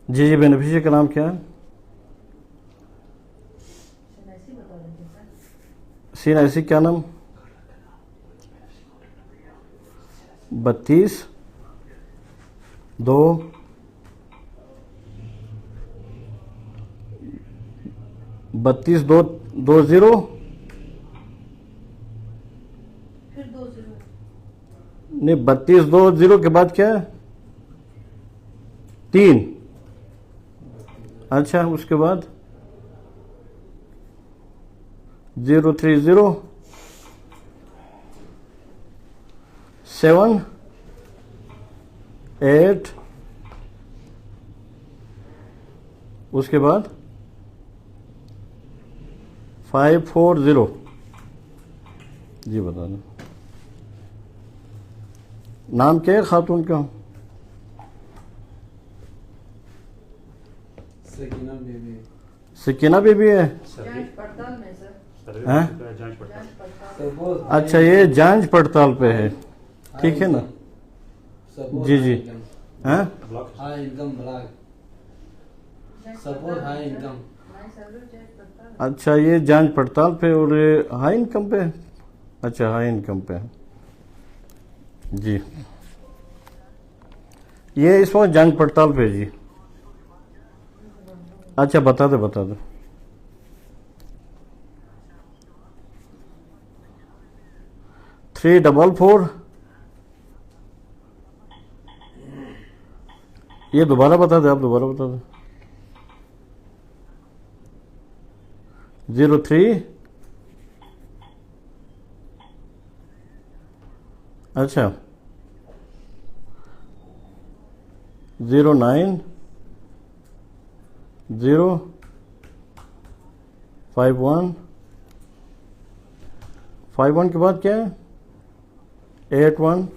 जी जी, beneficiary का नाम क्या है? सीन ऐसी क्या नाम? 32 2 32 2 2 0 नहीं, 32 2 0 के बाद क्या है? 3। अच्छा, उसके बाद 0 3 0 7 8, उसके बाद 5 4 0। जी बता दें। नाम क्या है खातून का? सकीना बेबी। सकीना बीबी है? हैं? अच्छा, ये जांच पड़ताल पे है, ठीक है ना? जी जी। हैं? High income block, support high income. अच्छा, ये जांच पड़ताल पे और ये हाई इनकम पे है? अच्छा, हाई इनकम पे है जी। ये इस वक्त जांच पड़ताल पे है जी। अच्छा, बता दे बता दे। थ्री डबल फोर, ये दोबारा बता दे, आप दोबारा बता दे। 03, अच्छा 09 0 51 51 के बाद क्या है? 81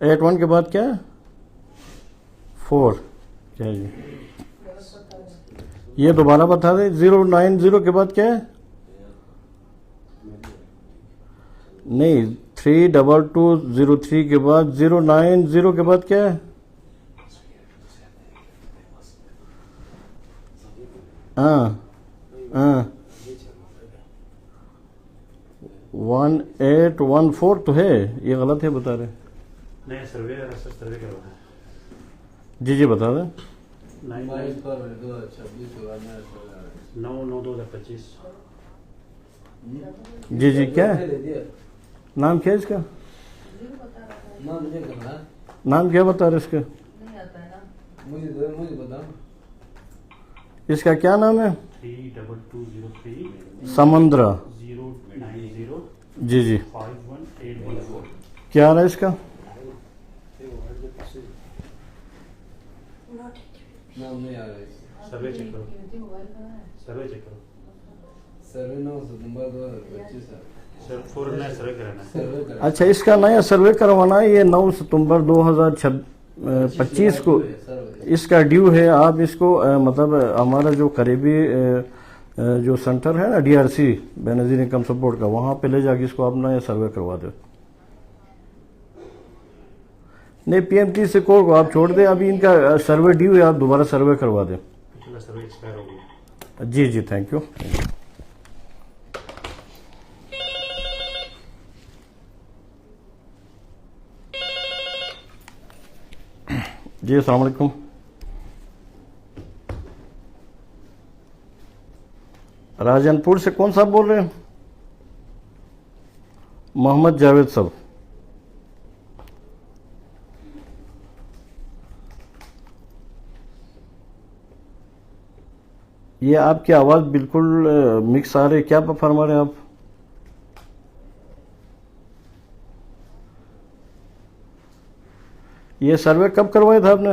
81 के बाद क्या है? 4। क्या है जी? ये दोबारा बता दे। 090 के बाद क्या है? नहीं, 32203 के बाद 090 के बाद क्या है? हाँ हाँ, 1814 तो है, ये गलत है बता रहे। नहीं, सर्वे करवाना है। जी जी बता दें। 9/9/2025। जी जी, क्या है नाम? क्या है इसका नाम? क्या बता रहे इसका? मुझे बता। इसका क्या नाम है? 32203 समुद्रा। 090 जी जी। 51814। क्या आ रहा है इसका? नाम नहीं आ रहा है। सर्वे चेक करो, सर्वे चेक करो सर्वे 9 सितंबर 2025 है। सर, पूरा नया सर्वे कराना है। सर्वे कर। अच्छा, इसका नया सर्वे करवाना है। ये 9 सितंबर 2025 को इसका ड्यू है। आप इसको मतलब हमारा जो करीबी जो सेंटर है ना, DRC बेनजीर इनकम सपोर्ट का, वहाँ पे ले जाके इसको आप नया सर्वे करवा दो। नहीं, PMT से को आप छोड़ दें, अभी इनका सर्वे ड्यू है, आप दोबारा सर्वे करवा दें। पिछला सर्वे एक्सपायर हो गया। जी जी, थैंक यू। जी अस्सलाम वालेकुम। राजनपुर से कौन साहब बोल रहे हैं? मोहम्मद जावेद साहब। ये आपकी आवाज़ बिल्कुल मिक्स आ रही है, क्या फरमा रहे हैं आप? ये सर्वे कब करवाया था आपने?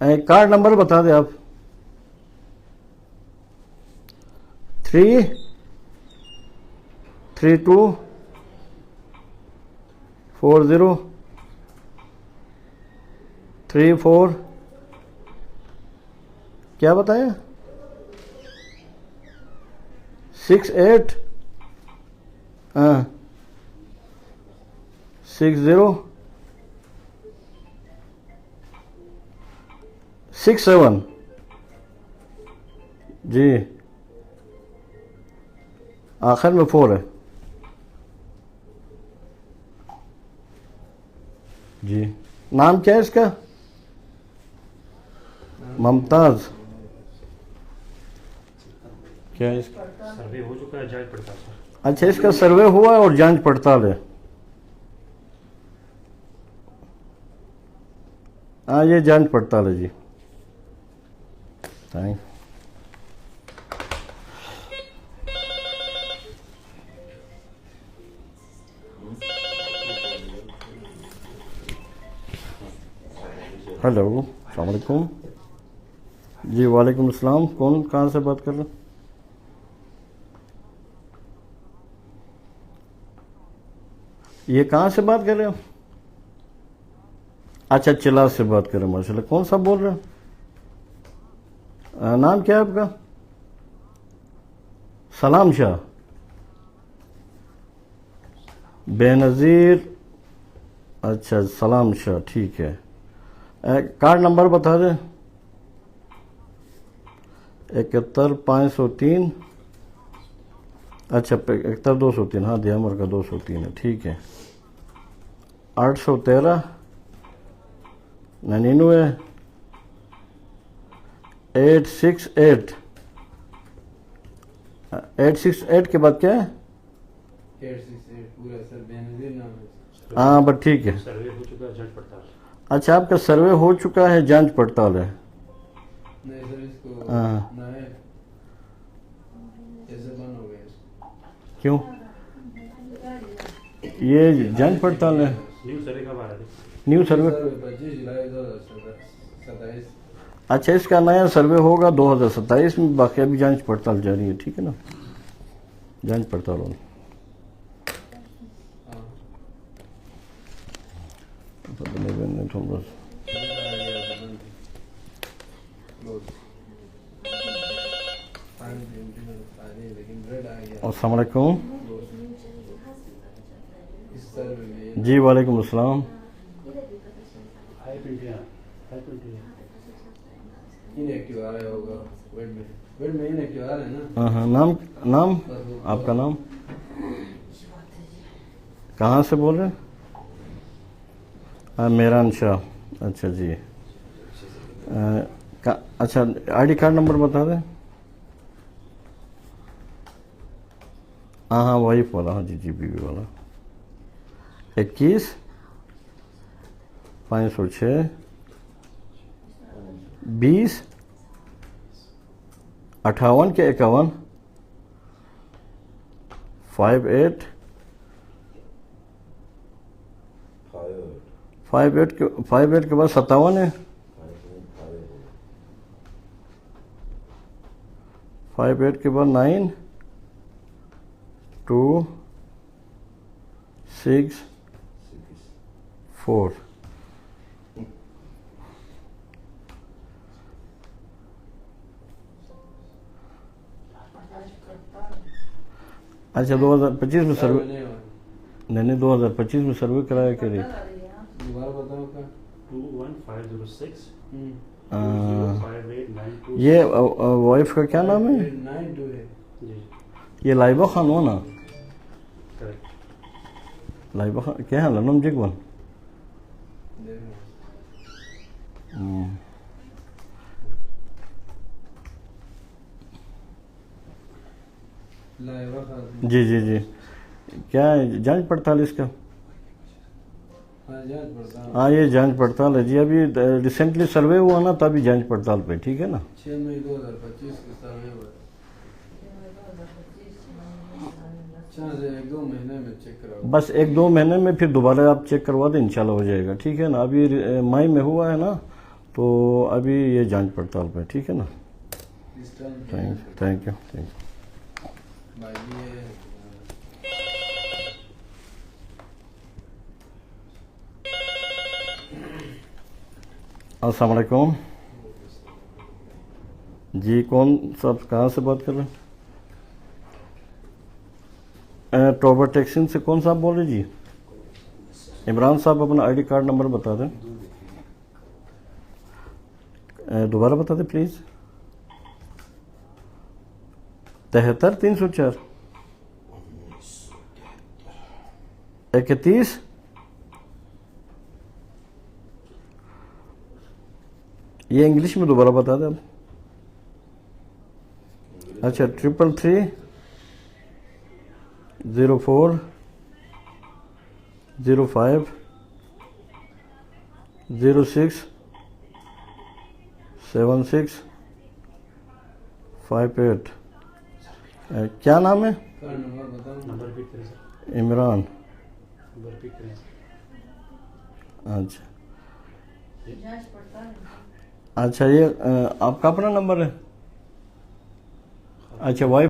एक कार्ड नंबर बता दें आप। 3 32 40 34, क्या बताया? 68, हाँ 6067 जी, आखिर में 4 है जी। नाम क्या है इसका? मुमताज। क्या है इसका? सर्वे हो चुका है, जांच पड़ताल सर। अच्छा, इसका सर्वे हुआ है और जांच पड़ताल है। हाँ, ये जांच पड़ताल है जी। थैंक। हेलो, अस्सलाम वालेकुम जी। वालेकुम अस्सलाम। कौन, कहाँ से बात कर रहे हैं? ये कहाँ से बात कर रहे हो? अच्छा, चिल्ला से बात कर रहे हैं, माशाल्लाह। कौन सा बोल रहे हो? नाम क्या है आपका? सलाम शाह। बेनज़ीर। अच्छा, सलाम शाह, ठीक है। कार्ड नंबर बता दें। 71,503। अच्छा, 71,203। हाँ, दियामर का 203 है, ठीक है। 813 99 868 868 के बाद क्या है? 868 पूरा सर, बेनज़ीर नाम है। हाँ, बस ठीक है। सर्वे हो चुका है, जांच पड़ताल। अच्छा, आपका सर्वे हो चुका है, जांच पड़ताल है। नहीं सर, इसको हाँ। ना है, कैसे बंद हो गया इसको? क्यों? ये जांच पड़ताल है। न्यू सर्वे कब आ रहा है? न्यू सर्वे। 25 जुलाई 2027। अच्छा, इसका नया सर्वे होगा 2027 में। बाकी अभी जांच पड़ताल जारी है, ठीक है ना? जांच पड़ताल होगी। अस्सलाम वालेकुम जी। वालेकुम अस्सलाम। इनएक्टिव आ रहा होगा, वेट में इनएक्टिव आ रहा है ना। हाँ हाँ, नाम, नाम आपका नाम? कहाँ से बोल रहे हैं? मेरान शाह। अच्छा जी। अच्छा, आईडी कार्ड नंबर बता दें। हाँ हाँ, वही वाला। हाँ जी जी, बीवी वाला। 21,506 20 58 के 51 58 58 के बाद 57 है। 58 के बाद 9 2 6 4। अच्छा, 2025 में सर्वे नहीं 2025 में सर्वे कराया क्या रही? दोबारा बताओ क्या? 21506 ये वाइफ का क्या नाम है? 92 है जी, ये लाइबा खान हो ना? करेक्ट। लाइबा खान क्या है? लनम जिगवन। लाइबा खान। जी जी जी। क्या है जांच पड़ताल इसका? हाँ, जांच पड़ताल। हाँ, ये जांच पड़ताल है जी। अभी रिसेंटली सर्वे हुआ ना, तभी जांच पड़ताल पे, ठीक है ना? 6 मई 2025 के सर्वे हुआ। अच्छा, 1-2 महीने में चेक कराओ। बस 1-2 महीने में फिर दोबारा आप चेक करवा दें, इंशाल्लाह हो जाएगा, ठीक है ना? अभी मई में हुआ है ना, तो अभी ये जांच पड़ताल पे, ठीक है ना? Thank you. अस्सलाम वालेकुम जी। कौन सब, कहाँ से बात कर रहे हैं? टॉबर टैक्सिन से। कौन सा आप बोल रहे जी? इमरान साहब अपना आईडी कार्ड नंबर बता दें। दोबारा बता दें प्लीज। 73 304 31। ये इंग्लिश में दोबारा बता दें। अच्छा 333 04 05 06 76 58। क्या नाम है? कार्ड नंबर बताओ। नंबर रिपीट करें सर। इमरान। नंबर रिपीट करें सर। अच्छा अच्छा, ये आपका अपना नंबर है? अच्छा वाइफ